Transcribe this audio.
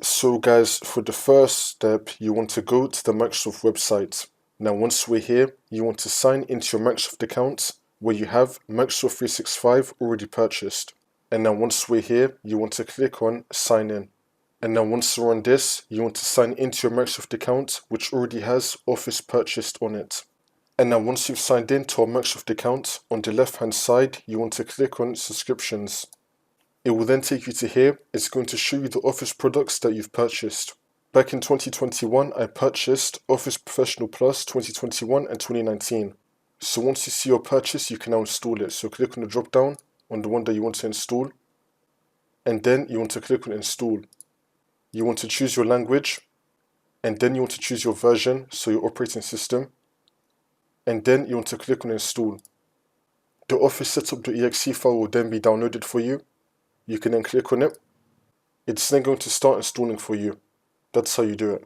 So guys, for the first step, you want to go to the Microsoft website. Now once we're here, you want to sign into your Microsoft account where you have Microsoft 365 already purchased. And now once we're here, you want to click on sign in. And now once you're on this, you want to sign into your Microsoft account which already has Office purchased on it. And now once you've signed in to our Microsoft account, on the left hand side, you want to click on subscriptions. It will then take you to here. It's going to show you the Office products that you've purchased. Back in 2021, I purchased Office Professional Plus 2021 and 2019. So once you see your purchase, you can now install it. So click on the drop down on the one that you want to install. And then you want to click on install. You want to choose your language. And then you want to choose your version, so your operating system. And then you want to click on install. The Office setup.exe file will then be downloaded for you. You can then click on it. It's then going to start installing for you. That's how you do it.